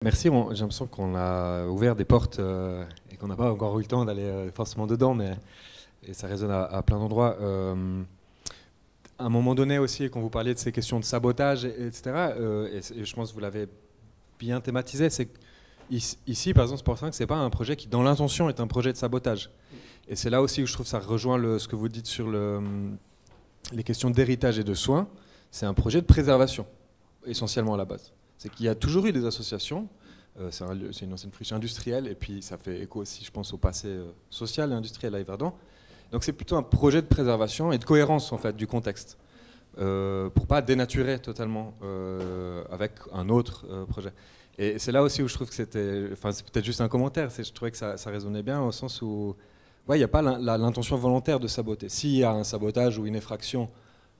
Merci, j'ai l'impression qu'on a ouvert des portes et qu'on n'a pas encore eu le temps d'aller forcément dedans, mais et ça résonne à plein d'endroits. À un moment donné aussi, quand vous parliez de ces questions de sabotage, etc., et je pense que vous l'avez bien thématisé, c'est ici, par exemple, c'est pour ça que ce n'est pas un projet qui, dans l'intention, est un projet de sabotage. Et c'est là aussi où je trouve que ça rejoint ce que vous dites sur les questions d'héritage et de soins. C'est un projet de préservation, essentiellement à la base. C'est qu'il y a toujours eu des associations, c'est une ancienne friche industrielle, et puis ça fait écho aussi, je pense, au passé social et industriel à Yverdon. Donc c'est plutôt un projet de préservation et de cohérence, en fait, du contexte, pour pas dénaturer totalement avec un autre projet. Et c'est là aussi où je trouve que c'était, enfin c'est peut-être juste un commentaire, je trouvais que ça résonnait bien au sens où, ouais, il n'y a pas l'intention volontaire de saboter. S'il y a un sabotage ou une effraction,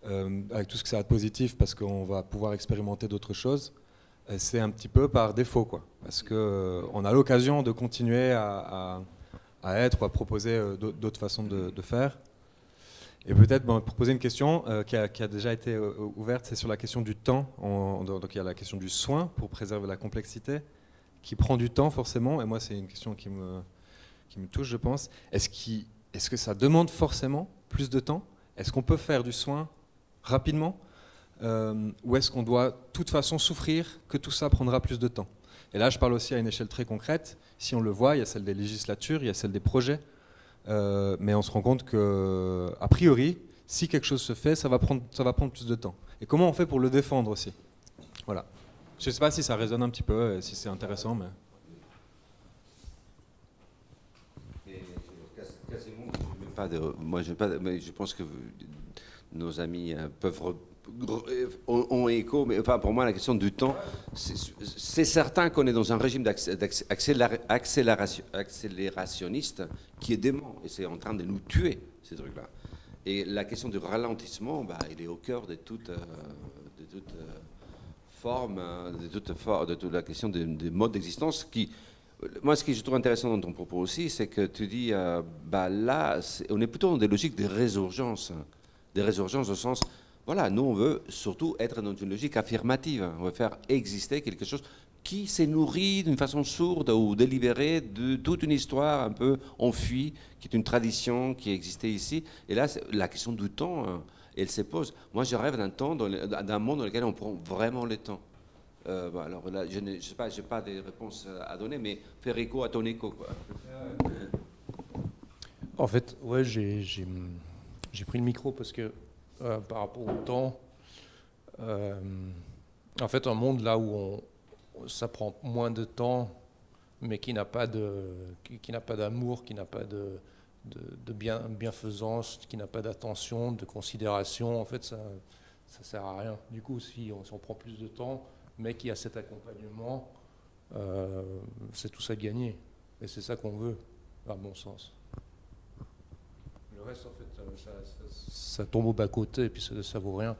avec tout ce que ça a de positif, parce qu'on va pouvoir expérimenter d'autres choses, c'est un petit peu par défaut, quoi. Parce qu'on a l'occasion de continuer à être ou à proposer d'autres façons de faire. Et peut-être pour poser une question qui a déjà été ouverte, c'est sur la question du temps. Donc il y a la question du soin pour préserver la complexité, qui prend du temps forcément. Et moi, c'est une question qui me touche, je pense. Est-ce que ça demande forcément plus de temps? Est-ce qu'on peut faire du soin rapidement? Ou est-ce qu'on doit de toute façon souffrir que tout ça prendra plus de temps? Et là, je parle aussi à une échelle très concrète. Si on le voit, il y a celle des législatures, il y a celle des projets, mais on se rend compte que, a priori, si quelque chose se fait, ça va prendre plus de temps. Et comment on fait pour le défendre aussi? Voilà. Je ne sais pas si ça résonne un petit peu, si c'est intéressant, mais... Moi, je pense que nos amis ont écho, mais enfin, pour moi, la question du temps, c'est certain qu'on est dans un régime accélérationniste qui est dément, et c'est en train de nous tuer, ces trucs-là. Et la question du ralentissement, bah, il est au cœur de toute forme, de toute la question des modes d'existence qui... Moi, ce que je trouve intéressant dans ton propos aussi, c'est que tu dis, bah là, on est plutôt dans des logiques de résurgence. Des résurgences au sens, voilà, nous, on veut surtout être dans une logique affirmative. On veut faire exister quelque chose qui s'est nourri d'une façon sourde ou délibérée de toute une histoire un peu enfuie, qui est une tradition qui existait ici. Et là, la question du temps, elle se pose. Moi, je rêve d'un monde dans lequel on prend vraiment le temps. Bon, alors là, je ne sais pas, j'ai pas de réponse à donner, mais faire écho à ton écho, quoi. En fait, ouais, j'ai pris le micro parce que par rapport au temps, en fait, un monde là où ça prend moins de temps, mais qui n'a pas d'amour, qui n'a pas de bienfaisance, qui n'a pas d'attention, de considération, en fait, ça sert à rien. Du coup, si on prend plus de temps, mais qui a cet accompagnement, c'est tout ça gagné. Et c'est ça qu'on veut, à mon sens. Le reste, en fait, ça tombe au bas-côté et puis ça vaut rien.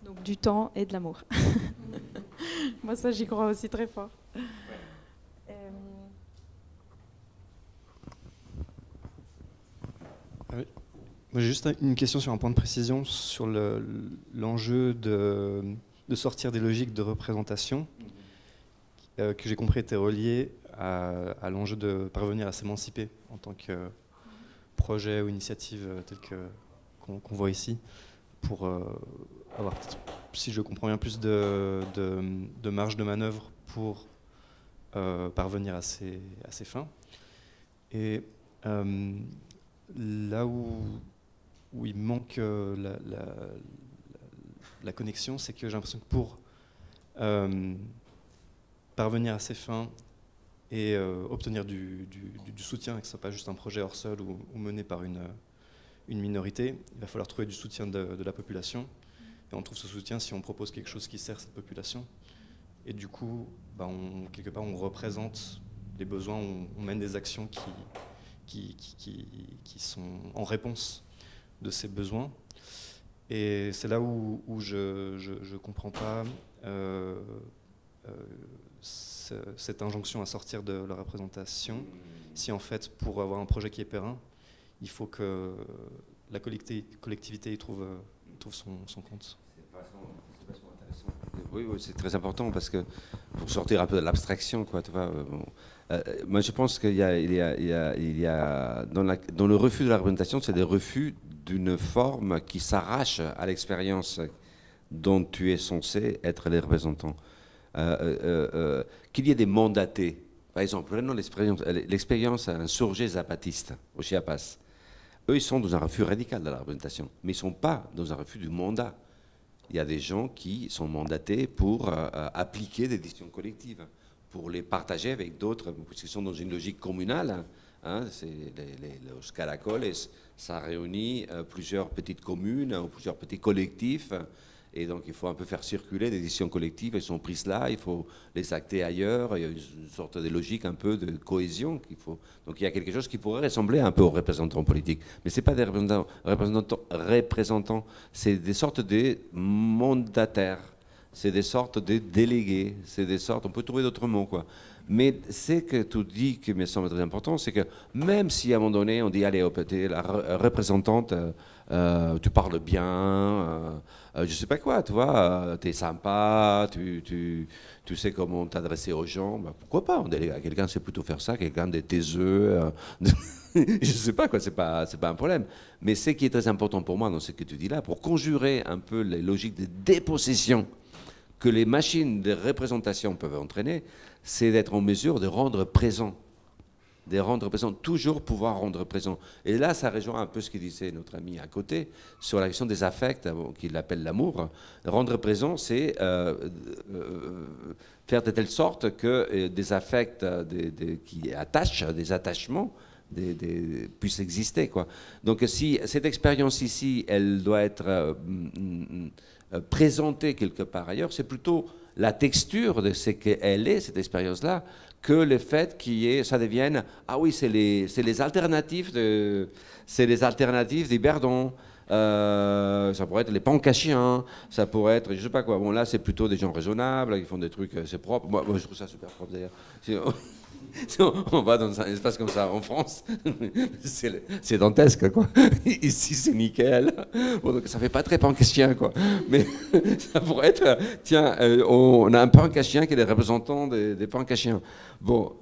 Donc du temps et de l'amour. Moi, ça, j'y crois aussi très fort. Moi, j'ai juste une question sur un point de précision sur l'enjeu de sortir des logiques de représentation que j'ai compris était relié à l'enjeu de parvenir à s'émanciper en tant que projet ou initiative tel qu'on voit ici, pour avoir, si je comprends bien, plus de marge de manœuvre pour parvenir à ces fins. Et là où il manque la connexion, c'est que j'ai l'impression que pour parvenir à ces fins et obtenir du soutien, et que ce ne soit pas juste un projet hors sol ou mené par une minorité, il va falloir trouver du soutien de la population. Et on trouve ce soutien si on propose quelque chose qui sert cette population. Et du coup, bah, quelque part, on représente les besoins, on mène des actions qui sont en réponse de ces besoins. Et c'est là où je ne comprends pas cette injonction à sortir de la représentation, si en fait, pour avoir un projet qui est périn, il faut que la collectivité y trouve trouve son compte. Oui, oui, c'est très important parce que pour sortir un peu de l'abstraction, quoi, tu vois. Moi, je pense qu'il y a dans le refus de la représentation, c'est des refus d'une forme qui s'arrache à l'expérience dont tu es censé être les représentants. Qu'il y ait des mandatés. Par exemple, prenons l'expérience insurgée zapatiste au Chiapas. Eux, ils sont dans un refus radical de la représentation, mais ils ne sont pas dans un refus du mandat. Il y a des gens qui sont mandatés pour appliquer des décisions collectives, pour les partager avec d'autres, parce qu'ils sont dans une logique communale. Hein, c'est les caracoles, ça réunit plusieurs petites communes, plusieurs petits collectifs, et donc il faut un peu faire circuler des décisions collectives. Elles sont prises là, il faut les acter ailleurs. Il y a une sorte de logique un peu de cohésion qu'il faut. Donc il y a quelque chose qui pourrait ressembler un peu aux représentants politiques, mais c'est pas des représentants, c'est des sortes de mandataires, c'est des sortes de délégués, c'est des sortes. On peut trouver d'autres mots, quoi. Mais c'est que tu dis qui me semble très important, c'est que même si à un moment donné on dit allez, tu es la représentante, tu parles bien, je sais pas quoi, tu vois, tu es sympa, tu sais comment t'adresser aux gens, bah, pourquoi pas, on délègue à quelqu'un, c'est plutôt faire ça, quelqu'un de taiseux, je sais pas quoi, c'est pas un problème. Mais ce qui est très important pour moi dans ce que tu dis là, pour conjurer un peu les logiques de dépossession que les machines de représentation peuvent entraîner, c'est d'être en mesure de rendre présent. Toujours pouvoir rendre présent. Et là, ça rejoint un peu ce que disait notre ami à côté sur la question des affects, qu'il appelle l'amour. Rendre présent, c'est faire de telle sorte que des affects qui attachent, des attachements, puissent exister, quoi. Donc si cette expérience ici, elle doit être présentée quelque part ailleurs, c'est plutôt la texture de ce qu'elle est, cette expérience-là, que le fait ça devienne, ah oui, c'est les alternatives des Berdon, ça pourrait être les pancachiens, ça pourrait être, je sais pas quoi. Bon, là, c'est plutôt des gens raisonnables, qui font des trucs, c'est propre. Moi, je trouve ça super propre, d'ailleurs. Si on va dans un espace comme ça en France, c'est dantesque, quoi. Ici, c'est nickel. Bon, donc ça fait pas très pancachien, quoi. Mais ça pourrait être, tiens, on a un pancachien qui est le représentant des pancachiens. Bon,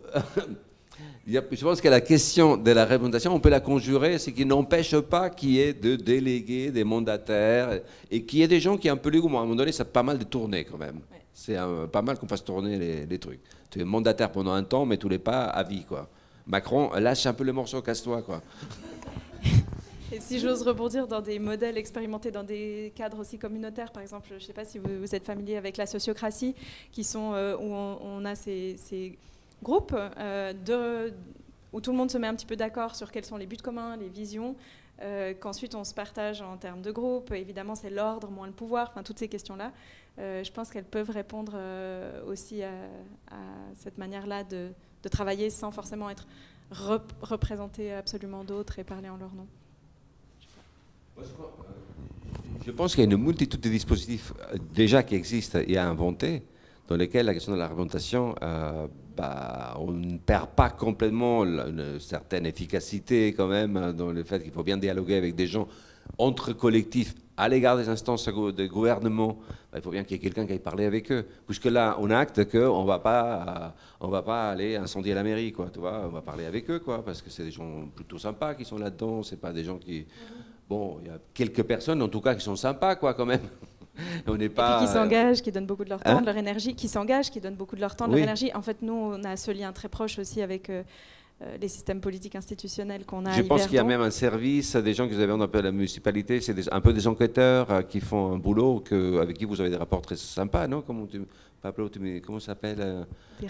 je pense que la question de la représentation, on peut la conjurer, c'est qu'il n'empêche pas qu'il y ait de délégués, des mandataires, et qu'il y ait des gens qui ont un peu les goûts. À un moment donné, ça pas mal de tourner, quand même. Ouais. C'est pas mal qu'on fasse tourner les trucs. Tu es mandataire pendant un temps, mais tous les pas à vie, quoi. Macron, lâche un peu le morceau, casse-toi, quoi. Et si j'ose rebondir dans des modèles expérimentés dans des cadres aussi communautaires, par exemple, je ne sais pas si vous êtes familier avec la sociocratie, qui sont, où on a ces groupes où tout le monde se met un petit peu d'accord sur quels sont les buts communs, les visions, qu'ensuite on se partage en termes de groupe. Évidemment, c'est l'ordre, moins le pouvoir, enfin toutes ces questions-là. Je pense qu'elles peuvent répondre aussi à cette manière-là de travailler sans forcément être représenter absolument d'autres et parler en leur nom. Je pense qu'il y a une multitude de dispositifs déjà qui existent et à inventer, dans lesquels la question de la représentation, on ne perd pas complètement une certaine efficacité quand même, dans le fait qu'il faut bien dialoguer avec des gens entre collectifs à l'égard des instances de gouvernement. Il faut bien qu'il y ait quelqu'un qui aille parler avec eux. Puisque là, on acte qu'on ne va pas aller incendier la mairie, quoi, tu vois, on va parler avec eux, quoi, parce que c'est des gens plutôt sympas qui sont là-dedans, c'est pas des gens qui... Bon, il y a quelques personnes, en tout cas, qui sont sympas, quoi, quand même. On n'est pas... Et puis qui s'engagent, qui donnent beaucoup de leur temps, de leur énergie, qui s'engagent, qui donnent beaucoup de leur temps, de leur énergie. En fait, nous, on a ce lien très proche aussi avec les systèmes politiques institutionnels qu'on a à Je pense Yverdon. qu'il y a même un service, des gens que vous avez, on appelle la municipalité, c'est un peu des enquêteurs qui font un boulot avec qui vous avez des rapports très sympas, non? Comment ça s'appelle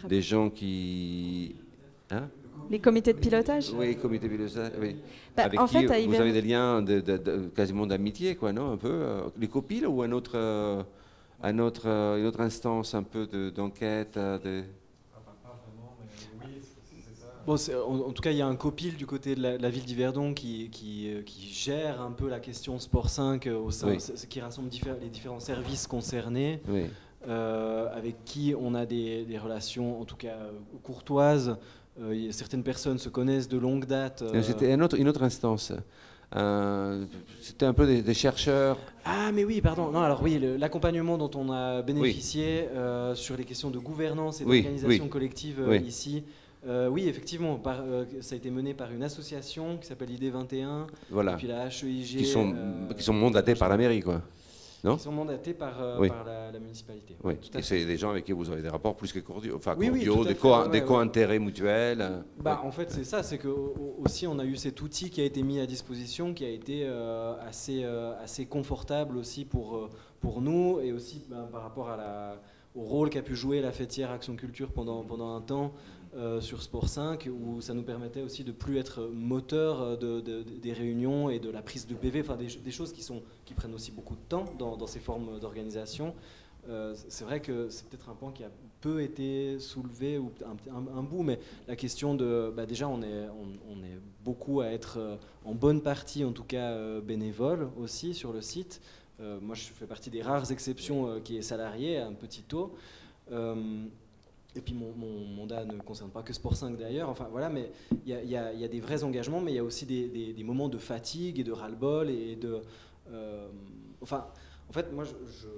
des gens qui... Hein? Les comités de pilotage. Oui, comités de pilotage, oui. Avec qui fait, vous avez des liens quasiment d'amitié, quoi, non? Un peu les copiles ou une autre instance un peu d'enquête Bon, en tout cas, il y a un copil du côté de la ville d'Yverdon qui gère un peu la question Sport 5 au sein, qui rassemble les différents services concernés, avec qui on a des relations, en tout cas courtoises. Certaines personnes se connaissent de longue date. C'était une autre instance. C'était un peu des chercheurs. Ah mais oui, pardon. Non, alors oui, l'accompagnement dont on a bénéficié sur les questions de gouvernance et d'organisation collective ici. Oui, effectivement, ça a été mené par une association qui s'appelle ID21, voilà. Et puis la HEIG. Qui sont mandatés par la mairie, quoi. Non, qui sont mandatés par la municipalité. Oui. Et c'est des gens avec qui vous avez des rapports plus que cordiaux, enfin des co-intérêts mutuels. En fait, c'est ça, c'est que aussi on a eu cet outil qui a été mis à disposition, qui a été assez confortable aussi pour nous, et aussi par rapport au rôle qu'a pu jouer la fêtière Action Culture pendant un temps sur Sport 5, où ça nous permettait aussi de plus être moteur des réunions et de la prise de PV, enfin des choses qui prennent aussi beaucoup de temps dans ces formes d'organisation. C'est vrai que c'est peut-être un point qui a peu été soulevé, ou un bout, mais la question de... déjà, on est beaucoup à être, en bonne partie en tout cas, bénévole aussi sur le site. Moi, je fais partie des rares exceptions qui est salarié à un petit taux. Et puis mon mandat ne concerne pas que Sport 5 d'ailleurs, enfin voilà, mais il y a des vrais engagements, mais il y a aussi des moments de fatigue et de ras-le-bol et de... en fait, moi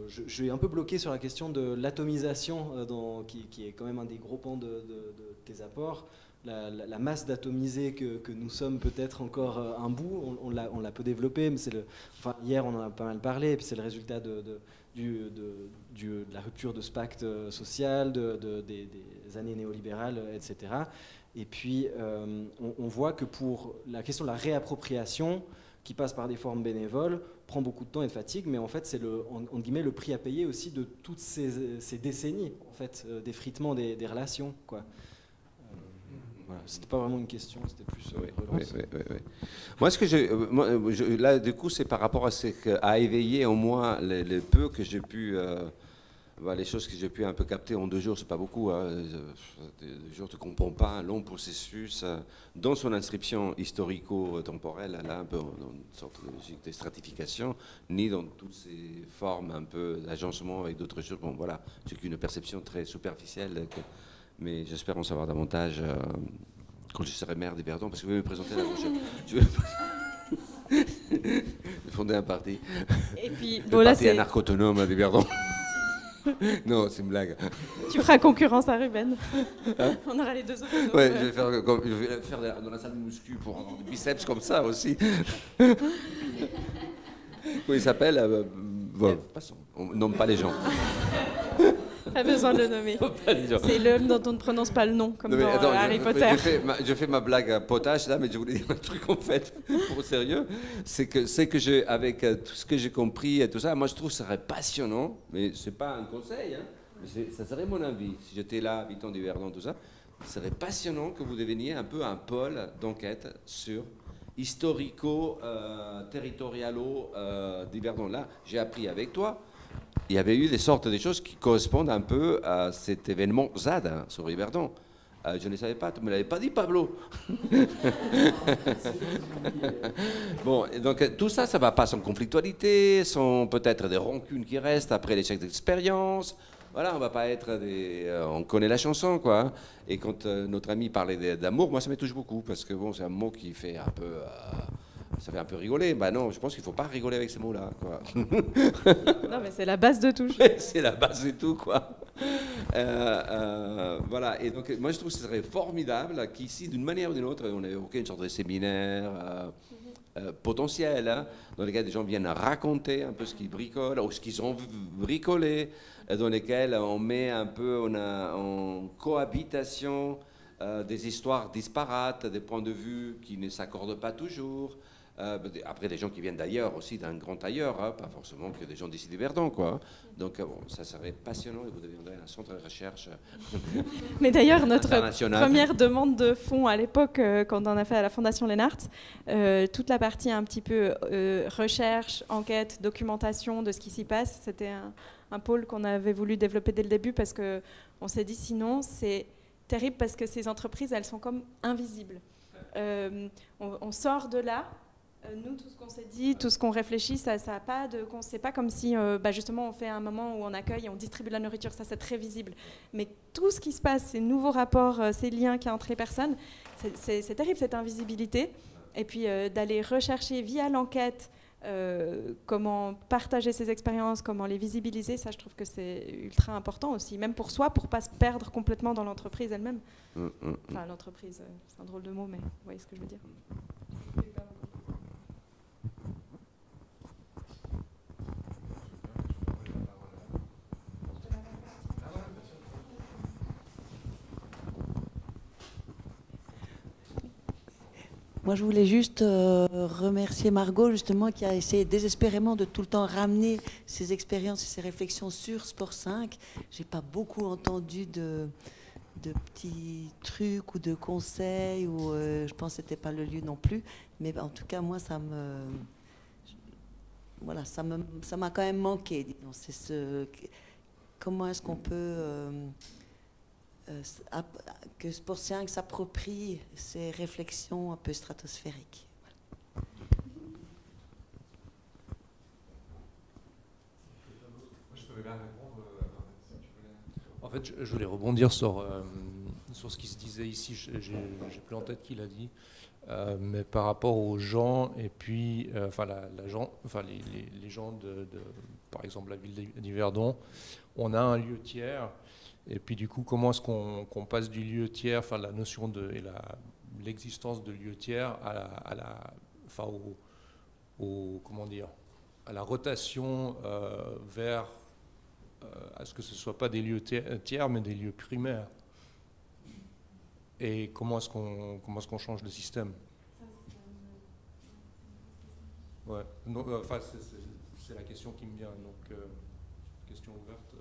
je suis un peu bloqué sur la question de l'atomisation, qui est quand même un des gros pans de tes apports. La masse d'atomisés que nous sommes peut-être encore un bout, on l'a peu développé, mais hier on en a pas mal parlé, et puis c'est le résultat de la rupture de ce pacte social, des années néolibérales, etc. Et puis on voit que pour la question de la réappropriation, qui passe par des formes bénévoles, prend beaucoup de temps et de fatigue, mais en fait c'est entre guillemets le prix à payer aussi de toutes ces décennies en fait, d'effritement des relations, quoi. Voilà, c'était pas vraiment une question, c'était plus relance. Oui. Moi, là, du coup, c'est par rapport à éveiller en moi le peu que j'ai pu, les choses que j'ai pu un peu capter en 2 jours, c'est pas beaucoup. Hein, 2 jours, tu comprends pas un long processus dans son inscription historico-temporelle, là, un peu dans une sorte de logique de stratification, ni dans toutes ces formes un peu d'agencement avec d'autres choses. Bon, voilà, j'ai qu'une perception très superficielle. Mais j'espère en savoir davantage quand je serai maire d'Yverdon, parce que je vais me présenter la prochaine. Je vais fonder un parti. Et puis, le parti anarcho-autonome d'Yverdon. Non, c'est une blague. Tu feras concurrence à Ruben. Hein? On aura les 2 autres. Ouais, je vais faire dans la salle de muscu pour avoir des biceps comme ça aussi. Comment il s'appelle passons, on nomme pas les gens. Pas besoin de le nommer. C'est l'homme dont on ne prononce pas le nom, comme dans Harry Potter. Je fais ma blague à potage là, mais je voulais dire un truc en fait, pour sérieux. C'est que avec tout ce que j'ai compris et tout ça, moi je trouve que ça serait passionnant, mais c'est pas un conseil, hein, mais ça serait mon avis. Si j'étais là, habitant d'Yverdon, tout ça, ce serait passionnant que vous deveniez un peu un pôle d'enquête sur historico-territorialo d'Yverdon. Là, j'ai appris avec toi. Il y avait eu des sortes de choses qui correspondent un peu à cet événement ZAD sur Yverdon. Je ne savais pas, tu ne me l'avais pas dit, Pablo. Bon, donc tout ça, ça ne va pas sans conflictualité, sans peut-être des rancunes qui restent après l'échec d'expérience. Voilà, on ne va pas être on connaît la chanson, quoi. Et quand notre ami parlait d'amour, moi, ça me touche beaucoup, parce que bon, c'est un mot qui fait un peu... ça fait un peu rigoler. Ben non, je pense qu'il ne faut pas rigoler avec ces mots-là, quoi. Non, mais c'est la base de tout. C'est la base de tout, quoi. Voilà. Et donc, moi, je trouve que ce serait formidable qu'ici, d'une manière ou d'une autre, on ait évoqué une sorte de séminaire potentiel, hein, dans lesquels des gens viennent raconter un peu ce qu'ils bricolent ou ce qu'ils ont bricolé, dans lesquels on met un peu en cohabitation des histoires disparates, des points de vue qui ne s'accordent pas toujours. Après, des gens qui viennent d'ailleurs aussi, d'un grand ailleurs, hein, pas forcément que des gens d'ici d'Yverdon, quoi. Donc, bon, ça serait passionnant et vous deviendrez un centre de recherche. Mais d'ailleurs, notre première demande de fonds à l'époque, quand on a fait à la Fondation Lennart, toute la partie un petit peu recherche, enquête, documentation de ce qui s'y passe, c'était un pôle qu'on avait voulu développer dès le début parce qu'on s'est dit sinon, c'est terrible parce que ces entreprises, elles sont comme invisibles. On sort de là. Nous, tout ce qu'on s'est dit, tout ce qu'on réfléchit, ça a pas de... C'est pas comme si, justement, on fait un moment où on accueille et on distribue la nourriture. Ça, c'est très visible. Mais tout ce qui se passe, ces nouveaux rapports, ces liens qu'il y a entre les personnes, c'est terrible, cette invisibilité. et puis d'aller rechercher via l'enquête comment partager ces expériences, comment les visibiliser, ça je trouve que c'est ultra important aussi, même pour soi, pour ne pas se perdre complètement dans l'entreprise elle-même. Enfin l'entreprise, c'est un drôle de mot, mais vous voyez ce que je veux dire. Moi, je voulais juste remercier Margot, justement, qui a essayé désespérément de tout le temps ramener ses expériences et ses réflexions sur Sport 5. Je n'ai pas beaucoup entendu de petits trucs ou de conseils, ou je pense que ce n'était pas le lieu non plus. Mais en tout cas, moi, ça m'a quand même manqué. Disons. Comment est-ce qu'on peut... que Sport 5 s'approprie ces réflexions un peu stratosphériques. En fait, je voulais rebondir sur ce qui se disait ici. J'ai plus en tête qui l'a dit, mais par rapport aux gens et puis, les gens de, par exemple, la ville d'Yverdon, on a un lieu tiers. Et puis du coup, comment est-ce qu'on passe du lieu tiers, enfin la notion de l'existence de lieu tiers comment dire, à la rotation vers à ce que ce ne soit pas des lieux tiers, mais des lieux primaires. Et comment est-ce qu'on change le système? Ouais. Enfin, c'est la question qui me vient. Donc, question ouverte.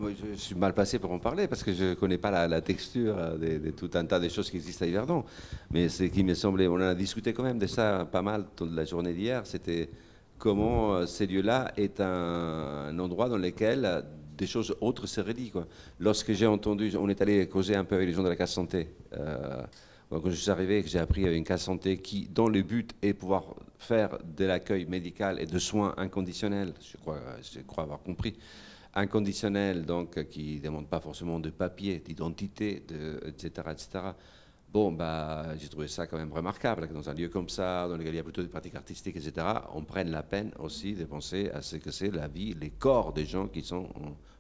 Moi, je suis mal placé pour en parler parce que je ne connais pas la texture de tout un tas de choses qui existent à Yverdon. Mais ce qui me semblait, on en a discuté quand même de ça pas mal toute la journée d'hier, c'était comment ces lieux-là est un endroit dans lequel des choses autres seraient dites, quoi. Lorsque j'ai entendu, on est allé causer un peu avec les gens de la case santé. Quand je suis arrivé, j'ai appris avec une case santé qui, dont le but est pouvoir faire de l'accueil médical et de soins inconditionnels, je crois avoir compris, inconditionnel, donc qui ne demande pas forcément de papier, d'identité, etc., etc. Bon, bah, j'ai trouvé ça quand même remarquable, que dans un lieu comme ça, dans lequel il y a plutôt des pratiques artistiques, etc., on prenne la peine aussi de penser à ce que c'est la vie, les corps des gens qui sont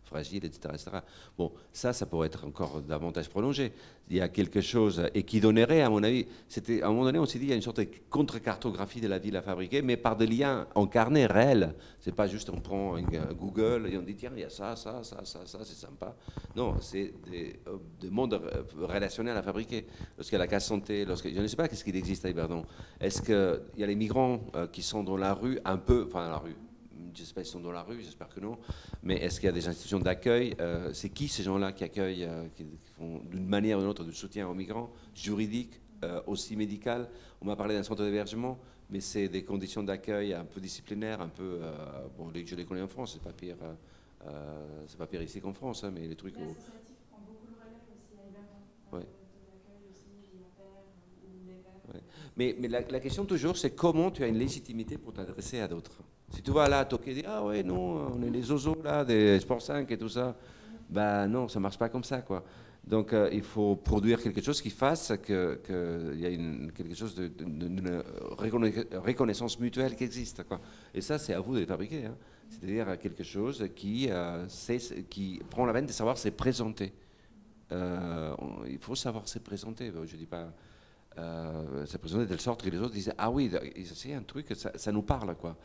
fragiles, etc., etc. Bon, ça pourrait être encore davantage prolongé. Il y a quelque chose, et qui donnerait, à mon avis, c'était, à un moment donné, on s'est dit, il y a une sorte de contre-cartographie de la ville à fabriquer, mais par des liens incarnés, réels. C'est pas juste on prend Google et on dit, tiens, il y a ça, c'est sympa. Non, c'est des mondes relationnels à fabriquer. Lorsqu'il y a la case santé, je ne sais pas qu'est-ce qu'il existe à Yverdon. Est-ce qu'il y a les migrants qui sont dans la rue, un peu, enfin dans la rue, je ne sais pas s'ils sont dans la rue, j'espère que non, mais est-ce qu'il y a des institutions d'accueil? C'est qui ces gens-là qui accueillent, qui font d'une manière ou d'une autre du soutien aux migrants, juridique, aussi médical? On m'a parlé d'un centre d'hébergement, mais c'est des conditions d'accueil un peu disciplinaires, un peu, bon, je les connais en France, c'est pas pire ici qu'en France, hein, mais les trucs... L'associatif prend beaucoup le relais aussi à Yverdon. Ouais. De l'accueil aussi, Ouais. Mais la question toujours, c'est comment tu as une légitimité pour t'adresser à d'autres. Si tu vas là toquer et dire, ah ouais, non, on est les zozos là, des Sport 5 et tout ça, ben non, ça ne marche pas comme ça, quoi. Donc il faut produire quelque chose qui fasse qu'il y ait quelque chose d'une reconnaissance mutuelle qui existe, quoi. Et ça, c'est à vous de le fabriquer, hein. C'est-à-dire quelque chose qui prend la peine de savoir se présenter. Il faut savoir se présenter, je ne dis pas... se présenter de telle sorte que les autres disent, ah oui, c'est un truc, ça nous parle, quoi.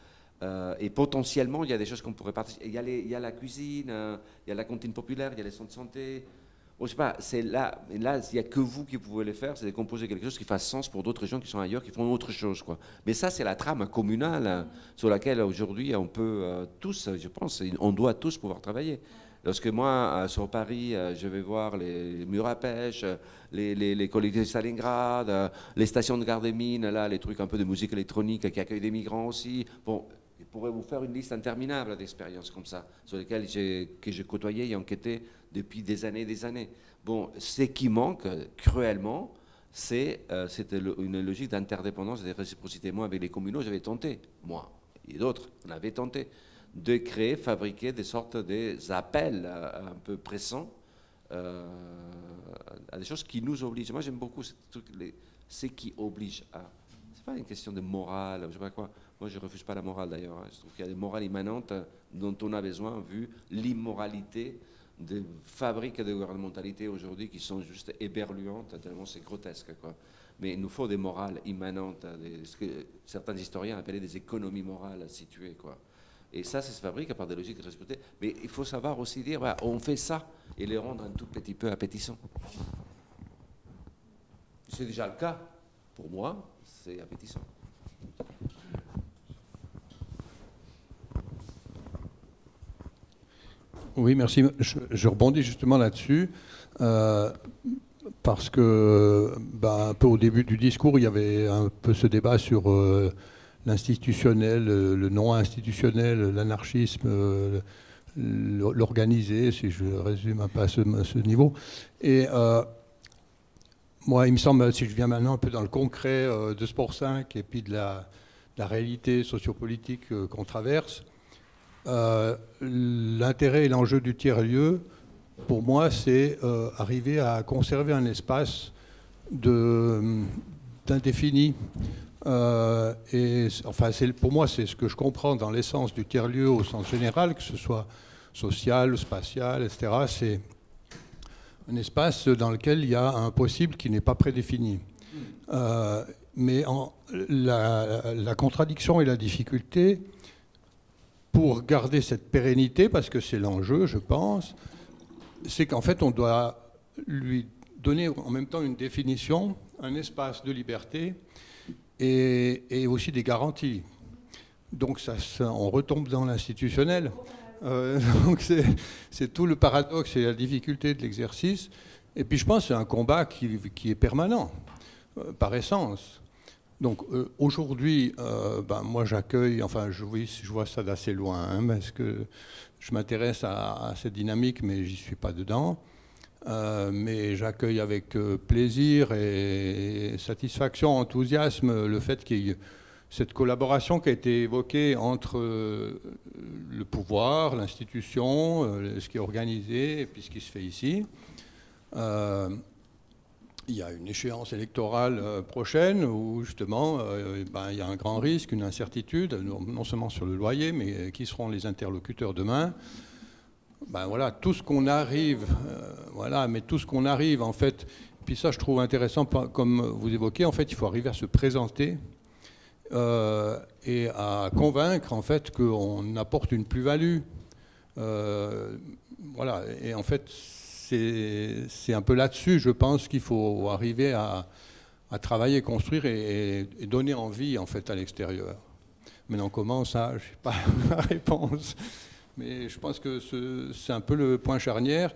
Et potentiellement, il y a des choses qu'on pourrait partager. Il y a la cuisine, il y a la cantine populaire, il y a les centres de santé. Bon, je sais pas, là, il n'y a que vous qui pouvez le faire, c'est de composer quelque chose qui fasse sens pour d'autres gens qui sont ailleurs, qui font autre chose, quoi. Mais ça, c'est la trame communale sur laquelle aujourd'hui on peut tous, je pense, on doit tous pouvoir travailler. Lorsque moi, sur Paris, je vais voir les murs à pêche, les collectivités de Stalingrad, les stations de gare des mines, là, les trucs un peu de musique électronique qui accueillent des migrants aussi. Bon, je pourrais vous faire une liste interminable d'expériences comme ça, sur lesquelles j'ai côtoyé et enquêté depuis des années et des années. Bon, ce qui manque cruellement, c'était une logique d'interdépendance et de réciprocité. Moi, avec les communaux, j'avais tenté, moi et d'autres, on avait tenté de créer, fabriquer des sortes d'appels un peu pressants à des choses qui nous obligent. Moi, j'aime beaucoup ce qui oblige à. C'est pas une question de morale, je sais pas quoi. Moi, je refuse pas la morale d'ailleurs. Hein. Je trouve qu'il y a des morales immanentes dont on a besoin, vu l'immoralité des fabriques de gouvernementalité aujourd'hui qui sont juste éberluantes, tellement c'est grotesque, quoi. Mais il nous faut des morales immanentes, ce que certains historiens appelaient des économies morales situées, quoi. Et ça se fabrique par des logiques respectées. Mais il faut savoir aussi dire, bah, on fait ça et les rendre un tout petit peu appétissants. C'est déjà le cas. Pour moi, c'est appétissant. Oui, merci. Je rebondis justement là-dessus, parce que un peu au début du discours, il y avait un peu ce débat sur l'institutionnel, le non-institutionnel, l'anarchisme, l'organisé, si je résume un peu à ce niveau. Et moi, il me semble, si je viens maintenant un peu dans le concret de Sport 5 et puis de la réalité sociopolitique qu'on traverse, l'intérêt et l'enjeu du tiers-lieu, pour moi, c'est arriver à conserver un espace d'indéfini. Et enfin, pour moi, c'est ce que je comprends dans l'essence du tiers-lieu au sens général, que ce soit social, spatial, etc. C'est un espace dans lequel il y a un possible qui n'est pas prédéfini. Mais la contradiction et la difficulté, pour garder cette pérennité, parce que c'est l'enjeu, je pense, c'est qu'en fait, on doit lui donner en même temps une définition, un espace de liberté et aussi des garanties. Donc on retombe dans l'institutionnel. Donc c'est tout le paradoxe et la difficulté de l'exercice. Et puis je pense que c'est un combat qui est permanent, par essence. Donc aujourd'hui, moi j'accueille, enfin je vois ça d'assez loin, hein, parce que je m'intéresse à cette dynamique, mais j'y suis pas dedans. Mais j'accueille avec plaisir et satisfaction, enthousiasme, le fait qu'il y ait cette collaboration qui a été évoquée entre le pouvoir, l'institution, ce qui est organisé et puis ce qui se fait ici. Il y a une échéance électorale prochaine où justement il y a un grand risque, une incertitude, non seulement sur le loyer, mais qui seront les interlocuteurs demain. Voilà, tout ce qu'on arrive, mais tout ce qu'on arrive en fait, puis ça je trouve intéressant, comme vous évoquez, en fait il faut arriver à se présenter et à convaincre en fait qu'on apporte une plus-value. Voilà, et en fait c'est un peu là-dessus, je pense qu'il faut arriver à travailler, construire et donner envie en fait à l'extérieur. Maintenant comment ça, je n'ai pas la réponse. Mais je pense que c'est un peu le point charnière,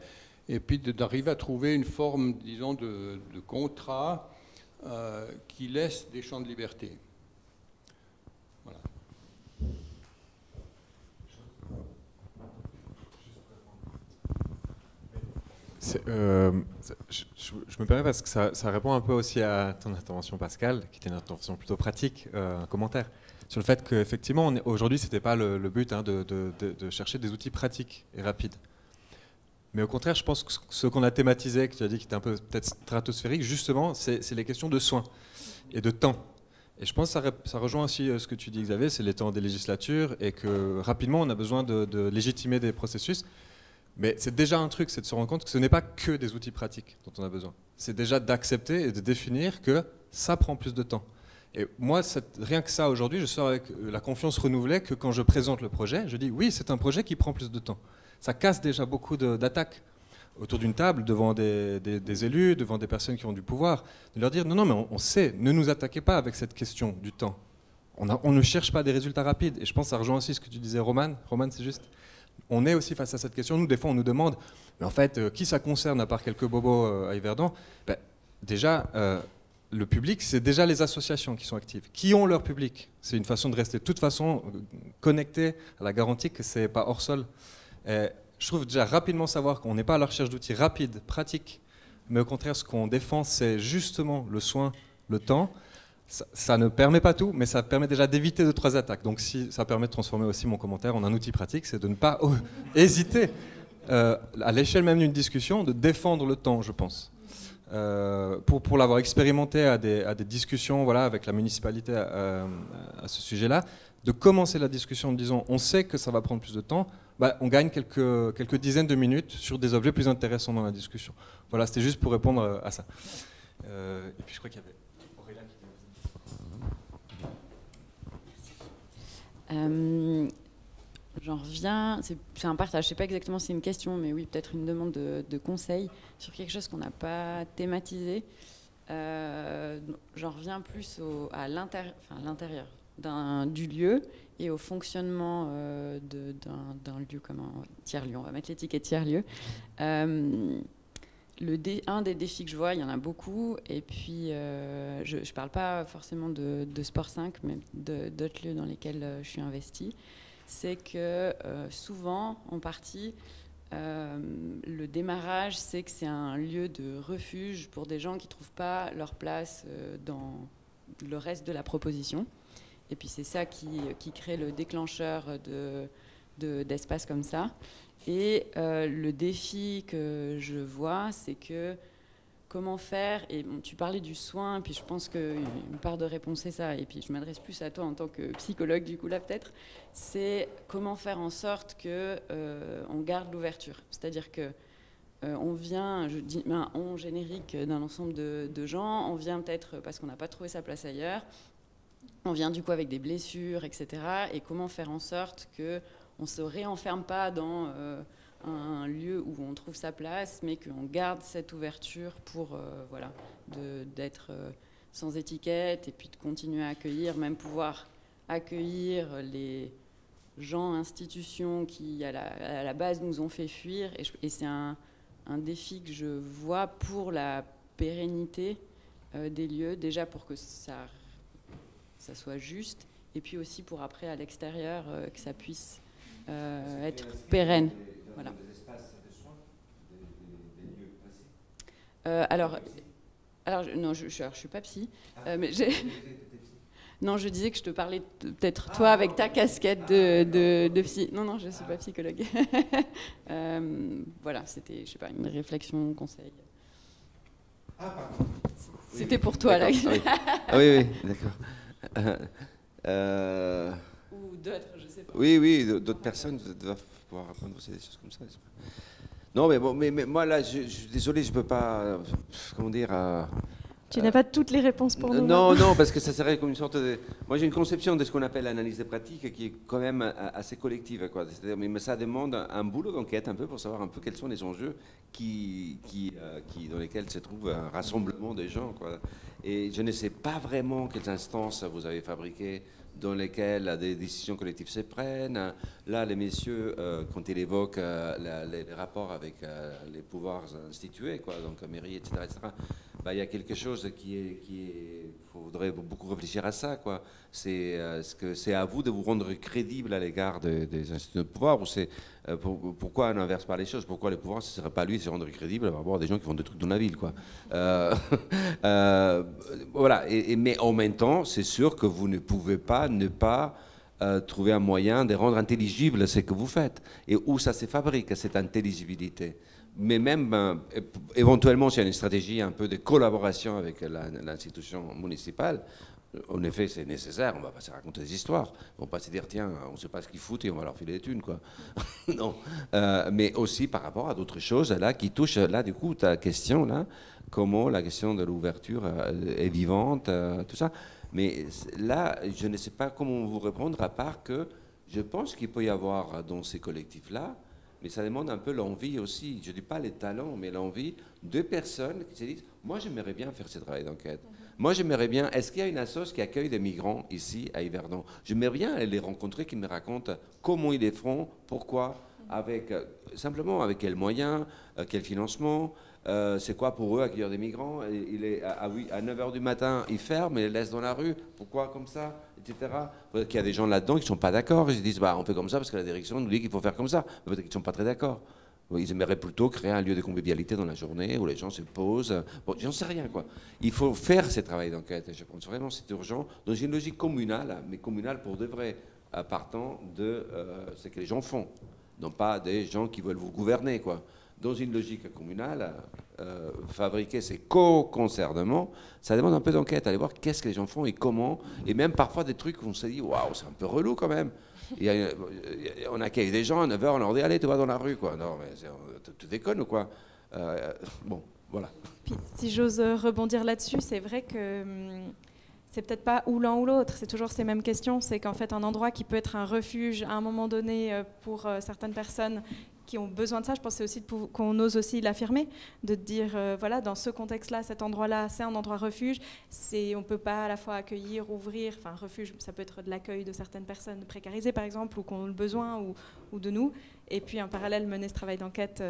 et puis d'arriver à trouver une forme, disons, de contrat qui laisse des champs de liberté. Voilà. Je me permets parce que ça répond un peu aussi à ton intervention, Pascal, qui était une intervention plutôt pratique, un commentaire. Sur le fait qu'effectivement, aujourd'hui, ce n'était pas le but de chercher des outils pratiques et rapides. Mais au contraire, je pense que ce qu'on a thématisé, que tu as dit qui était un peu peut-être stratosphérique, justement, c'est les questions de soins et de temps. Et je pense que ça rejoint aussi ce que tu dis, Xavier, c'est les temps des législatures et que rapidement, on a besoin de légitimer des processus. Mais c'est déjà un truc, c'est de se rendre compte que ce n'est pas que des outils pratiques dont on a besoin. C'est déjà d'accepter et de définir que ça prend plus de temps. Et moi, rien que ça, aujourd'hui, je sors avec la confiance renouvelée que quand je présente le projet, je dis oui, c'est un projet qui prend plus de temps. Ça casse déjà beaucoup d'attaques autour d'une table, devant des élus, devant des personnes qui ont du pouvoir, de leur dire non, mais on sait, ne nous attaquez pas avec cette question du temps. On ne cherche pas des résultats rapides. Et je pense que ça rejoint aussi ce que tu disais, Roman. Roman, c'est juste. On est aussi face à cette question. Nous, des fois, on nous demande, mais en fait, qui ça concerne à part quelques bobos à Yverdon? Déjà, le public, c'est déjà les associations qui sont actives, qui ont leur public. C'est une façon de rester de toute façon connecté à la garantie que ce n'est pas hors sol. Et je trouve déjà rapidement savoir qu'on n'est pas à la recherche d'outils rapides, pratiques, mais au contraire, ce qu'on défend, c'est justement le soin, le temps. Ça ne permet pas tout, mais ça permet déjà d'éviter 2-3 attaques. Donc si ça permet de transformer aussi mon commentaire en un outil pratique, c'est de ne pas hésiter à l'échelle même d'une discussion, de défendre le temps, je pense. Pour l'avoir expérimenté à des discussions voilà, avec la municipalité à ce sujet-là, de commencer la discussion en disant on sait que ça va prendre plus de temps, bah, on gagne quelques dizaines de minutes sur des objets plus intéressants dans la discussion. Voilà, c'était juste pour répondre à ça. Et puis je crois qu'il y avait Aurélia qui J'en reviens, c'est un partage, je ne sais pas exactement si c'est une question, mais oui, peut-être une demande de conseil sur quelque chose qu'on n'a pas thématisé. J'en reviens plus à l'intérieur du lieu et au fonctionnement d'un lieu comme un tiers-lieu. On va mettre l'étiquette tiers-lieu. Un des défis que je vois, il y en a beaucoup, et puis je ne parle pas forcément de Sport 5, mais d'autres lieux dans lesquels je suis investie. C'est que souvent, en partie, le démarrage, c'est que c'est un lieu de refuge pour des gens qui ne trouvent pas leur place dans le reste de la proposition. Et puis c'est ça qui crée le déclencheur d'espaces comme ça. Et le défi que je vois, c'est que comment faire, et bon, tu parlais du soin, puis je pense qu'une part de réponse c'est ça, et puis je m'adresse plus à toi en tant que psychologue du coup là peut-être, c'est comment faire en sorte que on garde l'ouverture. C'est-à-dire que on vient, je dis on générique d'un ensemble de gens, on vient peut-être parce qu'on n'a pas trouvé sa place ailleurs, on vient du coup avec des blessures, etc. Et comment faire en sorte qu'on ne se réenferme pas dans un lieu où on trouve sa place, mais qu'on garde cette ouverture pour voilà, d'être sans étiquette et puis de continuer à accueillir, même pouvoir accueillir les gens, institutions qui à la base nous ont fait fuir. Et c'est un défi que je vois pour la pérennité des lieux, déjà pour que ça soit juste, et puis aussi pour après à l'extérieur que ça puisse être pérenne. Voilà. Des espaces de soins, des lieux précis. Alors non, je suis pas psy, mais non, je disais que je te parlais peut-être toi avec ta casquette de psy. Non, je suis pas psychologue. Voilà, c'était, je sais pas, une réflexion, conseil. Pardon. C'était pour toi là. Oui, d'accord. Ou d'autres, je sais pas. Oui, d'autres personnes doivent pouvoir répondre aussi des choses comme ça. Non, mais bon, mais moi là, je suis désolé, je peux pas, comment dire. Tu n'as pas toutes les réponses pour nous. Non, parce que ça serait comme une sorte de. Moi, j'ai une conception de ce qu'on appelle l'analyse des pratiques qui est quand même assez collective, quoi. C'est-à-dire, mais ça demande un boulot d'enquête un peu pour savoir un peu quels sont les enjeux dans lesquels se trouve un rassemblement des gens, quoi. Et je ne sais pas vraiment quelles instances vous avez fabriquées dans lesquelles des décisions collectives se prennent. Là, les messieurs, quand ils évoquent les rapports avec les pouvoirs institués, quoi, donc la mairie, etc., bah, il y a quelque chose faudrait beaucoup réfléchir à ça, quoi. C'est à vous de vous rendre crédible à l'égard des institutions de pouvoir, ou c'est pourquoi on n'inverse pas les choses? Pourquoi le pouvoir, ce ne serait pas lui de se rendre crédible par rapport à des gens qui font des trucs dans la ville, quoi. Voilà. Mais en même temps, c'est sûr que vous ne pouvez pas ne pas trouver un moyen de rendre intelligible ce que vous faites, et où ça se fabrique, cette intelligibilité. Mais même, éventuellement, s'il y a une stratégie un peu de collaboration avec l'institution municipale, en effet, c'est nécessaire. On ne va pas se raconter des histoires. On ne va pas se dire, tiens, on ne sait pas ce qu'ils foutent et on va leur filer des thunes, quoi. Non. Mais aussi par rapport à d'autres choses, là, qui touchent, là, du coup, ta question, là, comment la question de l'ouverture est vivante, tout ça. Mais là, je ne sais pas comment vous répondre, à part que je pense qu'il peut y avoir dans ces collectifs-là, mais ça demande un peu l'envie aussi, je ne dis pas les talents, mais l'envie de personnes qui se disent, moi j'aimerais bien faire ce travail d'enquête. Moi j'aimerais bien, est-ce qu'il y a une assoce qui accueille des migrants ici à Yverdon? J'aimerais bien aller les rencontrer, qu'ils me racontent comment ils les font, pourquoi, simplement avec quels moyens, quel financement, c'est quoi pour eux accueillir des migrants? Il est à 9h du matin, ils ferment, ils les laissent dans la rue, pourquoi comme ça, etc. Peut-être qu'il y a des gens là-dedans qui ne sont pas d'accord, ils se disent bah, on fait comme ça parce que la direction nous dit qu'il faut faire comme ça. Peut-être qu'ils ne sont pas très d'accord. Ils aimeraient plutôt créer un lieu de convivialité dans la journée où les gens se posent. Bon, j'en sais rien, quoi. Il faut faire ce travail d'enquête, je pense vraiment c'est urgent, dans une logique communale, mais communale pour de vrai, partant de ce que les gens font. non pas des gens qui veulent vous gouverner, quoi. Dans une logique communale, fabriquer ces co-concernements, ça demande un peu d'enquête, aller voir qu'est-ce que les gens font et comment, et même parfois des trucs où on se dit, waouh, c'est un peu relou quand même. On accueille des gens à 9h, on leur dit, allez, tu vas dans la rue, quoi. Non, mais tu déconnes ou quoi? Bon, voilà. Puis, si j'ose rebondir là-dessus, c'est vrai que c'est peut-être pas ou l'un ou l'autre, c'est toujours ces mêmes questions. C'est qu'en fait, un endroit qui peut être un refuge à un moment donné pour certaines personnes qui ont besoin de ça, je pense que c'est aussi qu'on ose aussi l'affirmer, de dire, voilà, dans ce contexte-là, cet endroit-là, c'est un endroit refuge. On ne peut pas à la fois accueillir, ouvrir, enfin, refuge, ça peut être de l'accueil de certaines personnes précarisées, par exemple, ou qui ont le besoin, ou de nous. Et puis, en parallèle, mener ce travail d'enquête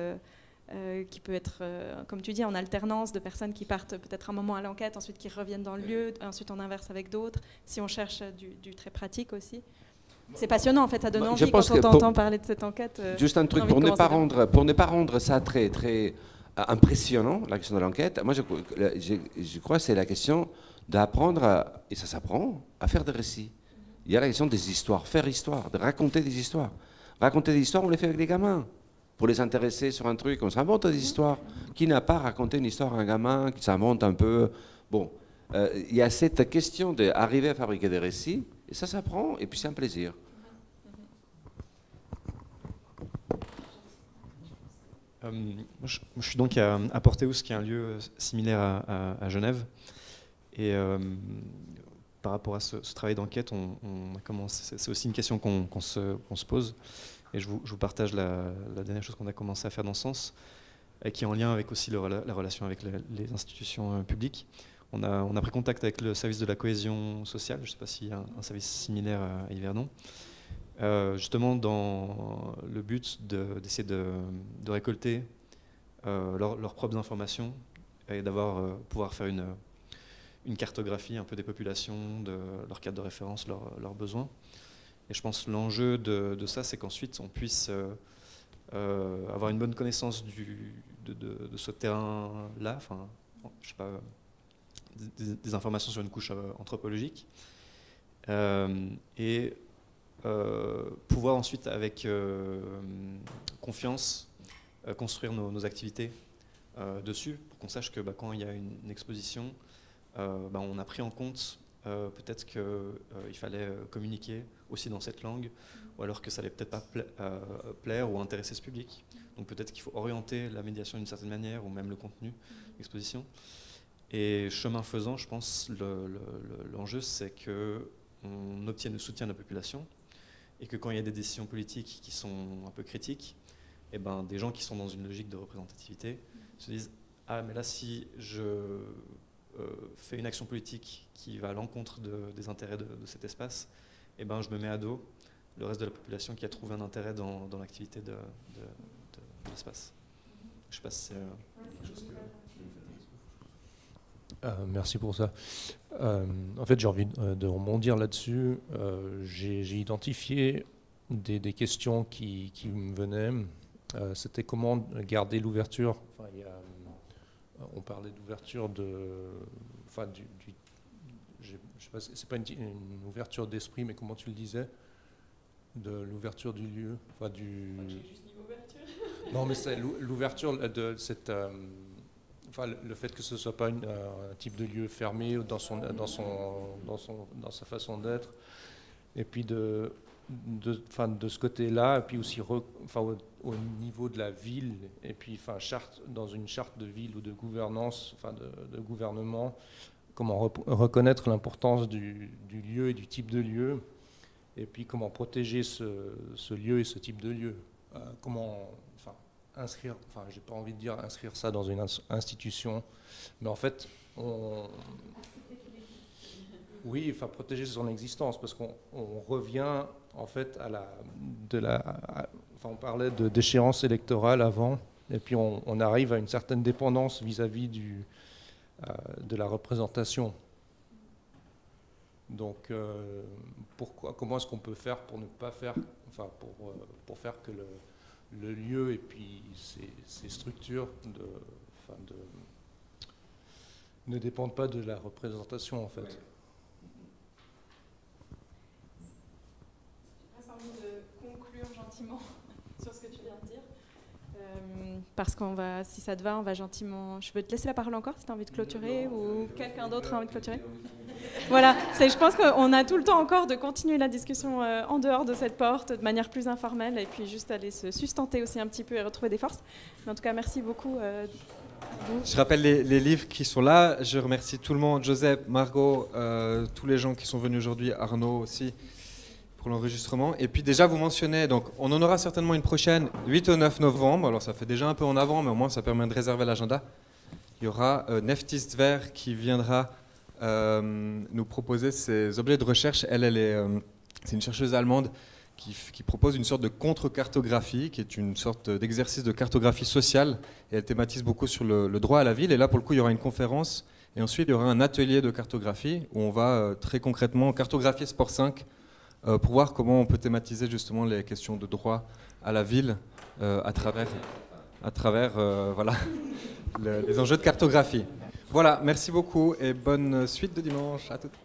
qui peut être, comme tu dis, en alternance de personnes qui partent peut-être un moment à l'enquête, ensuite qui reviennent dans le lieu, ensuite on inverse avec d'autres, si on cherche du très pratique aussi. C'est passionnant en fait, ça donne envie quand on t'entend parler de cette enquête. Juste un truc, pour ne pas rendre ça très, très impressionnant, la question de l'enquête, moi je crois que c'est la question d'apprendre, et ça s'apprend, à faire des récits. Il y a la question des histoires, faire histoire, de raconter des histoires. Raconter des histoires, on les fait avec les gamins. Pour les intéresser sur un truc, on s'invente des histoires. Qui n'a pas raconté une histoire à un gamin qui s'invente un peu? Bon, il y a cette question d'arriver à fabriquer des récits, et ça s'apprend, et puis c'est un plaisir. Je suis donc à Porteus, qui est un lieu similaire à Genève. Et par rapport à ce travail d'enquête, c'est aussi une question qu'on se pose. Et je vous partage la dernière chose qu'on a commencé à faire dans ce sens, qui est en lien avec aussi la relation avec les institutions publiques. On a pris contact avec le service de la cohésion sociale, je ne sais pas s'il y a un service similaire à Yverdon, justement dans le but d'essayer de récolter leurs propres informations et pouvoir faire une cartographie un peu des populations, de leur cadre de référence, leurs besoins. Et je pense que l'enjeu de ça, c'est qu'ensuite on puisse avoir une bonne connaissance de ce terrain-là, enfin, je sais pas, des informations sur une couche anthropologique, et pouvoir ensuite, avec confiance, construire nos activités dessus, pour qu'on sache que quand il y a une exposition, on a pris en compte peut-être qu'il fallait communiquer aussi dans cette langue, ou alors que ça allait peut-être pas plaire ou intéresser ce public. Donc peut-être qu'il faut orienter la médiation d'une certaine manière, ou même le contenu de l'exposition. Et chemin faisant, je pense, l'enjeu, c'est qu'on obtienne le soutien de la population, et que quand il y a des décisions politiques qui sont un peu critiques, et des gens qui sont dans une logique de représentativité se disent « Ah, mais là, si je fais une action politique qui va à l'encontre des intérêts de cet espace, je me mets à dos le reste de la population qui a trouvé un intérêt dans l'activité de l'espace. » Je ne sais pas si c'est quelque chose que... Merci pour ça. En fait, j'ai envie de rebondir là-dessus. J'ai identifié des questions qui me venaient. C'était comment garder l'ouverture. Enfin, on parlait d'ouverture je sais pas, c'est pas une ouverture d'esprit, mais comment tu le disais, de l'ouverture du lieu, enfin juste une ouverture. Non, mais c'est l'ouverture de cette, le fait que ce soit pas un type de lieu fermé dans sa façon d'être, et puis de ce côté-là, et puis aussi au niveau de la ville, et puis dans une charte de ville ou de gouvernance, de gouvernement, comment reconnaître l'importance du lieu et du type de lieu, et puis comment protéger ce lieu et ce type de lieu. Comment inscrire, j'ai pas envie de dire inscrire ça dans une institution, mais en fait, protéger son existence, parce qu'on revient en fait on parlait d'échéance électorale avant, et puis on arrive à une certaine dépendance vis-à-vis de la représentation. Donc, comment est-ce qu'on peut faire pour ne pas faire, pour faire que le lieu et puis ces structures ne dépendent pas de la représentation, en fait. Ouais. J'ai presque envie de conclure gentiment sur ce Parce qu'on va, si ça te va, on va gentiment... Je peux te laisser la parole encore si tu as envie de clôturer ou quelqu'un d'autre a envie de clôturer. Voilà, je pense qu'on a tout le temps encore de continuer la discussion en dehors de cette porte, de manière plus informelle, et puis juste aller se sustenter aussi un petit peu et retrouver des forces. Mais en tout cas, merci beaucoup. Je rappelle les livres qui sont là. Je remercie tout le monde, Joseph, Margot, tous les gens qui sont venus aujourd'hui, Arnaud aussi, pour l'enregistrement. Et puis déjà, vous mentionnez, donc on en aura certainement une prochaine, 8 au 9 novembre. Alors ça fait déjà un peu en avant, mais au moins ça permet de réserver l'agenda. Il y aura Neftist Ver qui viendra nous proposer ses objets de recherche. C'est une chercheuse allemande qui propose une sorte de contre-cartographie, qui est une sorte d'exercice de cartographie sociale. Et elle thématise beaucoup sur le droit à la ville. Et là, pour le coup, il y aura une conférence. Et ensuite, il y aura un atelier de cartographie où on va très concrètement cartographier Sport 5 pour voir comment on peut thématiser justement les questions de droit à la ville à travers voilà, les enjeux de cartographie. Voilà, merci beaucoup et bonne suite de dimanche à toutes.